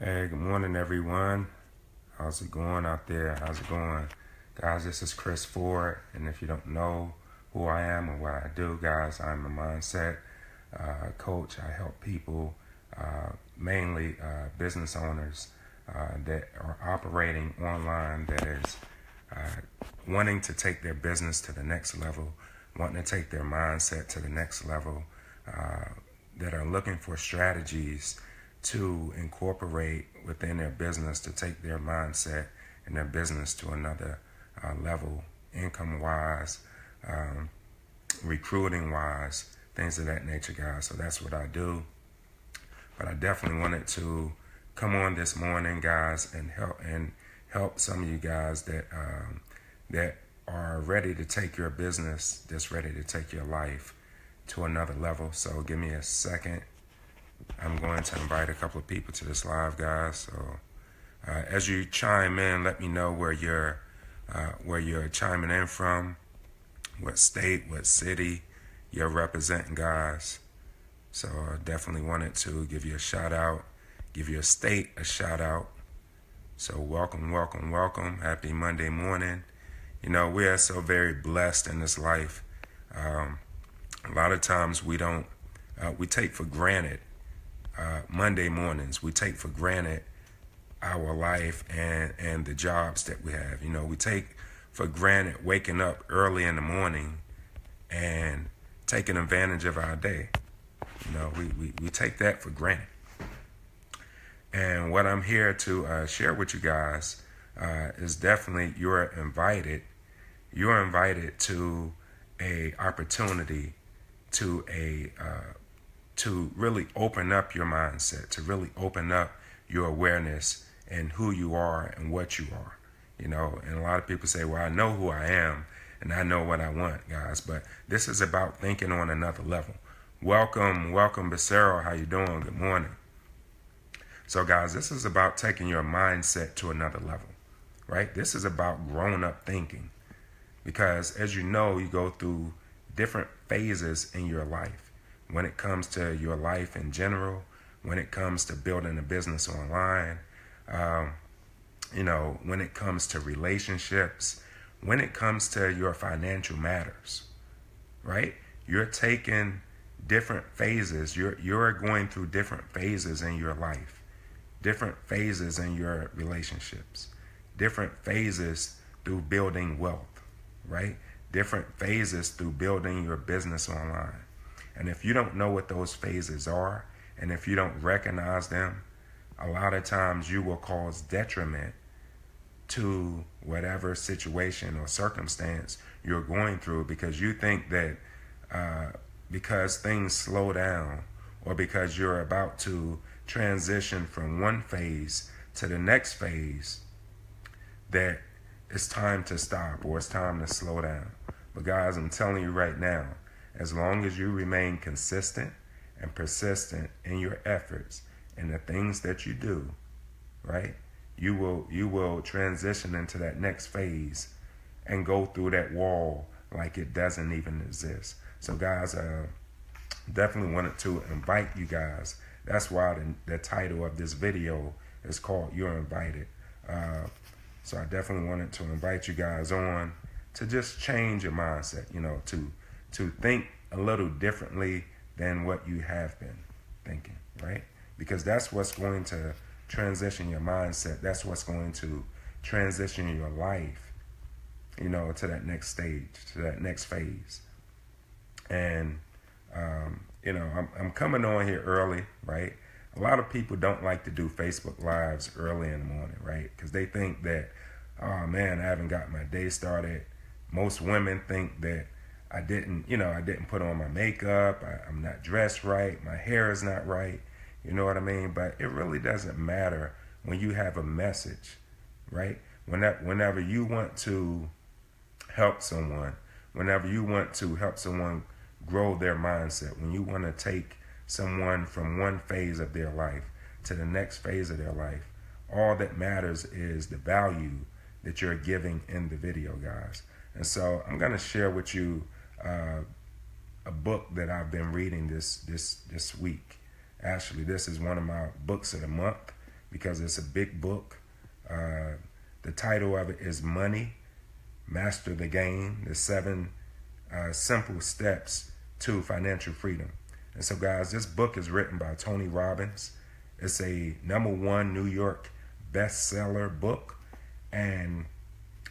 Hey, good morning, everyone. How's it going out there? How's it going? Guys, this is Chris Ford, and if you don't know who I am or what I do, guys, I'm a mindset coach. I help people, mainly business owners that are operating online, that is wanting to take their business to the next level, wanting to take their mindset to the next level, that are looking for strategies to incorporate within their business to take their mindset and their business to another level, income-wise, recruiting-wise, things of that nature, guys. So that's what I do. But I definitely wanted to come on this morning, guys, and help some of you guys that are ready to take your business, that's ready to take your life to another level. So give me a second. I'm going to invite a couple of people to this live, guys. So as you chime in, let me know where you're chiming in from, what state, what city you're representing, guys. So I definitely wanted to give you a shout out, give your state a shout out. So welcome, welcome, welcome. Happy Monday morning. You know, we are so very blessed in this life. A lot of times we take for granted Monday mornings. We take for granted our life and the jobs that we have. You know, we take for granted waking up early in the morning and taking advantage of our day. You know, we take that for granted. And what I'm here to share with you guys is definitely you're invited to a opportunity to really open up your mindset, to really open up your awareness and who you are and what you are. You know, and a lot of people say, well, I know who I am and I know what I want, guys. But this is about thinking on another level. Welcome, Becerro. How you doing? Good morning. So, guys, this is about taking your mindset to another level, right? This is about grown-up thinking. Because, as you know, you go through different phases in your life. When it comes to your life in general, when it comes to building a business online, you know, when it comes to relationships, when it comes to your financial matters, right? You're taking different phases. You're going through different phases in your life, different phases in your relationships, different phases through building wealth, right? Different phases through building your business online. And if you don't know what those phases are, and if you don't recognize them, a lot of times you will cause detriment to whatever situation or circumstance you're going through, because you think that because things slow down or because you're about to transition from one phase to the next phase, that it's time to stop or it's time to slow down. But guys, I'm telling you right now, as long as you remain consistent and persistent in your efforts and the things that you do, right, you will transition into that next phase and go through that wall like it doesn't even exist. So guys, definitely wanted to invite you guys. That's why the title of this video is called You're Invited. So I definitely wanted to invite you guys on to just change your mindset, you know, to think a little differently than what you have been thinking, right? Because that's what's going to transition your mindset. That's what's going to transition your life, you know, to that next stage, to that next phase. And, you know, I'm coming on here early, right? A lot of people don't like to do Facebook Lives early in the morning, right? Because they think that, oh, man, I haven't got my day started. Most women think that I didn't put on my makeup, I'm not dressed right, my hair is not right, you know what I mean? But it really doesn't matter when you have a message, right? Whenever you want to help someone, whenever you want to help someone grow their mindset, when you want to take someone from one phase of their life to the next phase of their life, all that matters is the value that you're giving in the video, guys. And so I'm going to share with you a book that I've been reading this week. Actually, this is one of my books of the month. because it's a big book. The title of it is Money, Master the Game, the 7 simple steps to financial freedom. And so, guys, this book is written by Tony Robbins. It's a #1 New York bestseller book and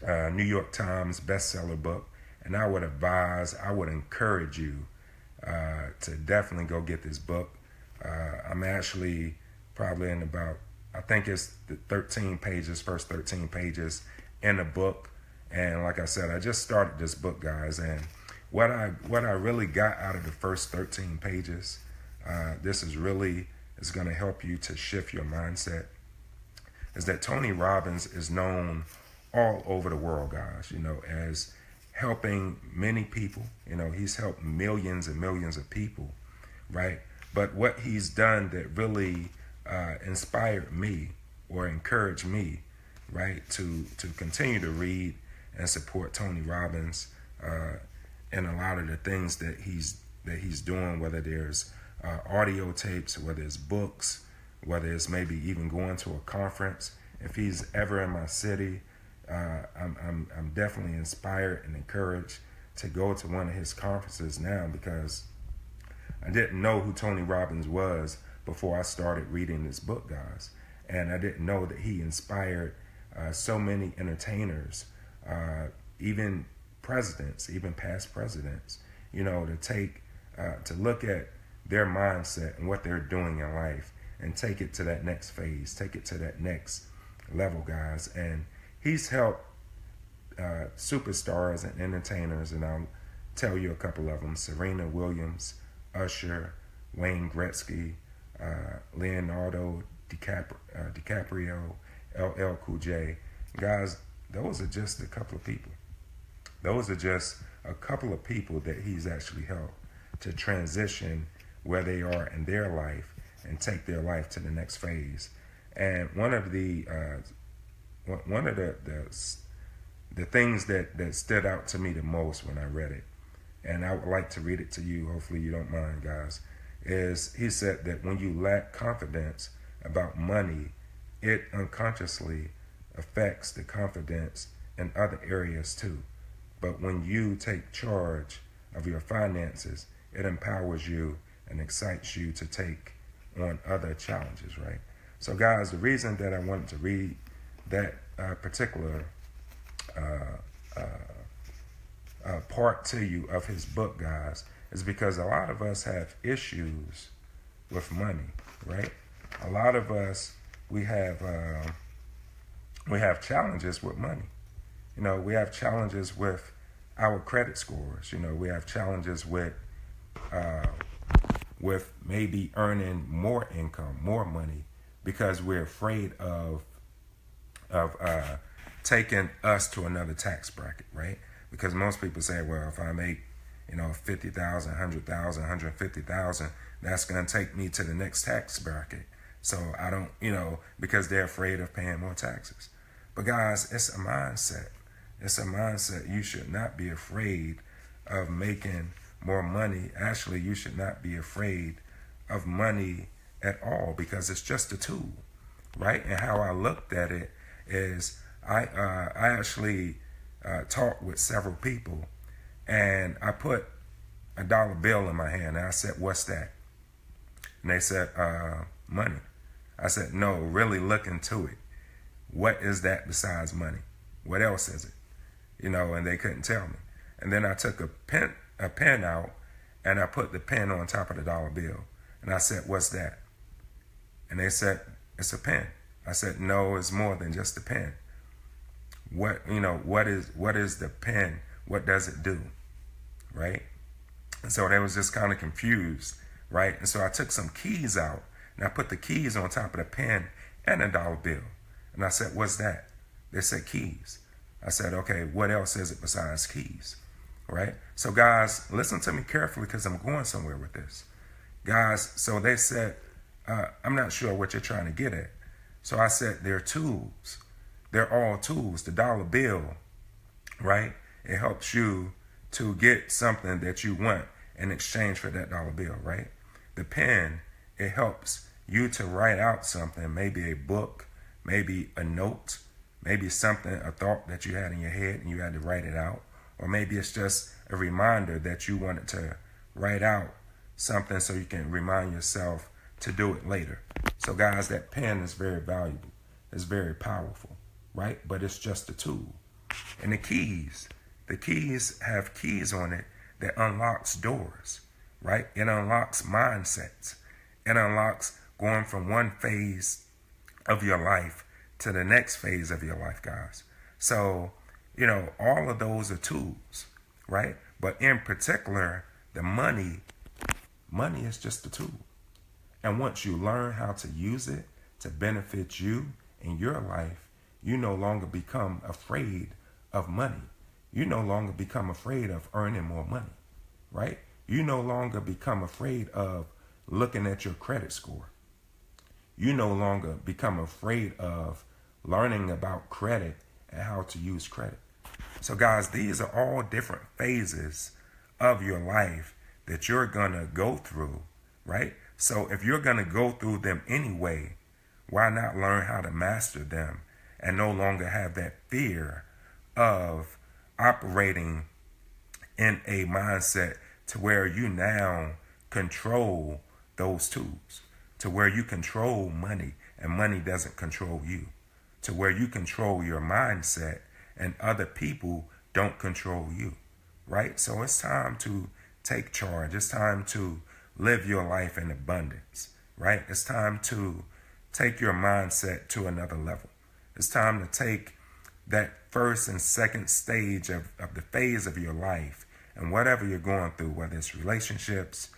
New York Times bestseller book. And I would encourage you to definitely go get this book. I'm actually probably in about, I think it's the first 13 pages in the book. And like I said, I just started this book, guys. And what I really got out of the first 13 pages, this is going to help you to shift your mindset, is that Tony Robbins is known all over the world, guys, as helping many people. He's helped millions and millions of people, right? But what he's done that really inspired me or encouraged me, right, to continue to read and support Tony Robbins and a lot of the things that he's doing, whether there's audio tapes, whether it's books, whether it's maybe even going to a conference. If he's ever in my city, I'm definitely inspired and encouraged to go to one of his conferences now, because I didn't know who Tony Robbins was before I started reading this book, guys. And I didn't know that he inspired so many entertainers, even presidents, even past presidents, to look at their mindset and what they're doing in life and take it to that next phase, take it to that next level, guys. And he's helped superstars and entertainers, and I'll tell you a couple of them: Serena Williams, Usher, Wayne Gretzky, Leonardo DiCaprio, LL Cool J. Guys, those are just a couple of people. Those are just a couple of people that he's actually helped to transition where they are in their life and take their life to the next phase. And one of the things that stood out to me the most when I read it, and I would like to read it to you, hopefully you don't mind, guys, is he said that when you lack confidence about money, it unconsciously affects the confidence in other areas too. But when you take charge of your finances, it empowers you and excites you to take on other challenges, right? So, guys, the reason that I wanted to read that particular part to you of his book, guys, is because a lot of us have issues with money, right? A lot of us, we have challenges with money. We have challenges with our credit scores. We have challenges with maybe earning more income, more money, because we're afraid of taking us to another tax bracket, right? Because most people say, well, if I make, $50,000, $100,000, $150,000, that's going to take me to the next tax bracket. So I don't, because they're afraid of paying more taxes. But guys, it's a mindset. It's a mindset. You should not be afraid of making more money. Actually, you should not be afraid of money at all, because it's just a tool, right? And how I looked at it is I actually talked with several people, and I put a dollar bill in my hand, and I said, "What's that?" And they said, "Money." I said, "No, really look into it. What is that besides money? What else is it?" And they couldn't tell me. And then I took a pen out, and I put the pen on top of the dollar bill. And I said, "What's that?" And they said, "It's a pen." I said, "No, it's more than just a pen. What is the pen? What does it do?" Right? And so they was just kind of confused, right? And so I took some keys out, and I put the keys on top of the pen and a dollar bill. And I said, "What's that?" They said, "Keys." I said, "Okay, what else is it besides keys?" Right? So guys, listen to me carefully, because I'm going somewhere with this. Guys, so they said, I'm not sure what you're trying to get at. So I said, they're tools. They're all tools. The dollar bill, right? It helps you to get something that you want in exchange for that dollar bill, right? The pen, it helps you to write out something, maybe a book, maybe a note, maybe something, a thought that you had in your head and you had to write it out. Or maybe it's just a reminder that you wanted to write out something so you can remind yourself to do it later. So guys, that pen is very valuable. It's very powerful, right? But it's just a tool. And the keys have keys on it that unlocks doors, right? It unlocks mindsets. It unlocks going from one phase of your life to the next phase of your life, guys. So, all of those are tools, right? But in particular, the money is just a tool. And once you learn how to use it to benefit you in your life, you no longer become afraid of money. You no longer become afraid of earning more money, right? You no longer become afraid of looking at your credit score. You no longer become afraid of learning about credit and how to use credit. So guys, these are all different phases of your life that you're going to go through, right? So if you're going to go through them anyway, why not learn how to master them and no longer have that fear of operating in a mindset to where you now control those tools, to where you control money and money doesn't control you, to where you control your mindset and other people don't control you, right? So it's time to take charge. It's time to live your life in abundance, right? It's time to take your mindset to another level. It's time to take that first and second stage of the phase of your life and whatever you're going through, whether it's relationships,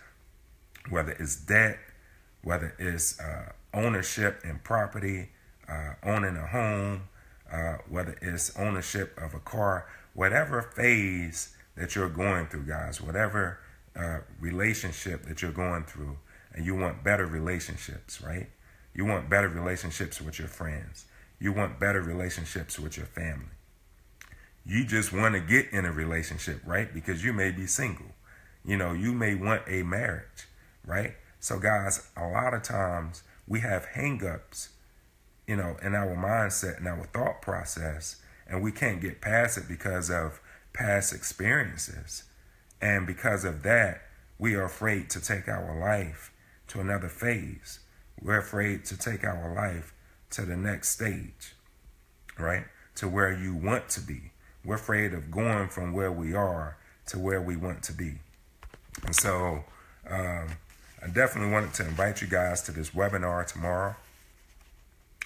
whether it's debt, whether it's ownership in property, owning a home, whether it's ownership of a car, whatever phase that you're going through, guys, whatever relationship that you're going through, and you want better relationships, right? You want better relationships with your friends. You want better relationships with your family. You just want to get in a relationship, right? Because you may be single. You may want a marriage, right? So guys, a lot of times we have hang-ups, in our mindset and our thought process, and we can't get past it because of past experiences. And because of that, we are afraid to take our life to another phase. We're afraid to take our life to the next stage, right? To where you want to be. We're afraid of going from where we are to where we want to be. And so I definitely wanted to invite you guys to this webinar tomorrow.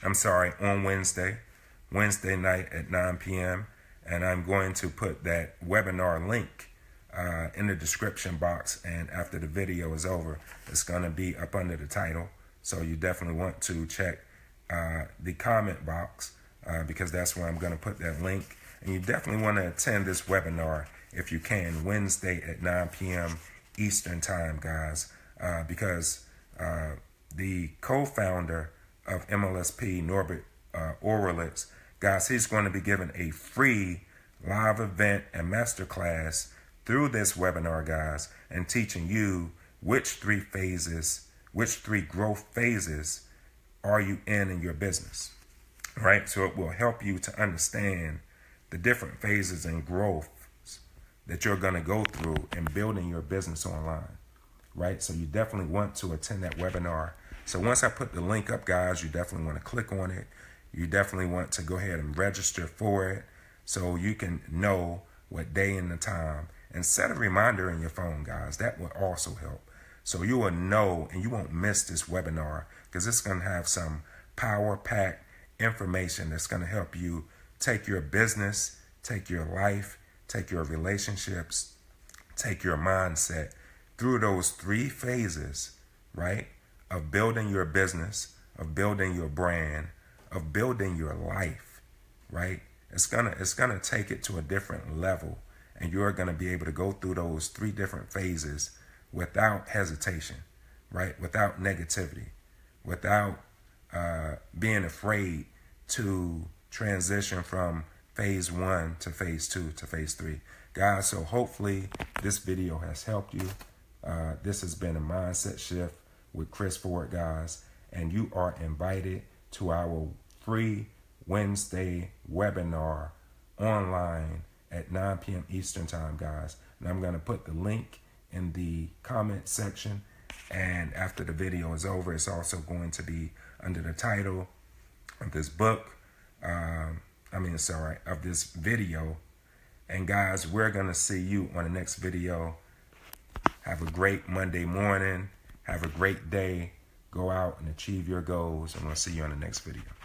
On Wednesday night at 9 p.m. And I'm going to put that webinar link in the description box. And after the video is over, it's going to be up under the title. So you definitely want to check the comment box because that's where I'm going to put that link. And you definitely want to attend this webinar if you can, Wednesday at 9 p.m. Eastern time, guys, because the co-founder of MLSP, Norbert Orwellitz, guys, he's going to be giving a free live event and masterclass through this webinar, guys, and teaching you which three growth phases are you in your business, right? So it will help you to understand the different phases and growths that you're going to go through in building your business online, right? So you definitely want to attend that webinar. So once I put the link up, guys, you definitely want to click on it. You definitely want to go ahead and register for it so you can know what day and the time. And set a reminder in your phone, guys. That will also help. So you will know and you won't miss this webinar because it's going to have some power-packed information that's going to help you take your business, take your life, take your relationships, take your mindset through those three phases, right? Of building your business, of building your brand, of building your life, right? It's gonna take it to a different level, and you're gonna be able to go through those three different phases without hesitation, right? Without negativity, without being afraid to transition from phase 1 to phase 2 to phase 3. Guys, so hopefully this video has helped you. This has been a mindset shift with Chris Ford, guys. and you are invited to our free Wednesday webinar online at 9 p.m. Eastern time, guys. And I'm going to put the link in the comment section. And after the video is over, it's also going to be under the title of this book. Of this video. And guys, we're going to see you on the next video. Have a great Monday morning. Have a great day. Go out and achieve your goals. And we'll see you on the next video.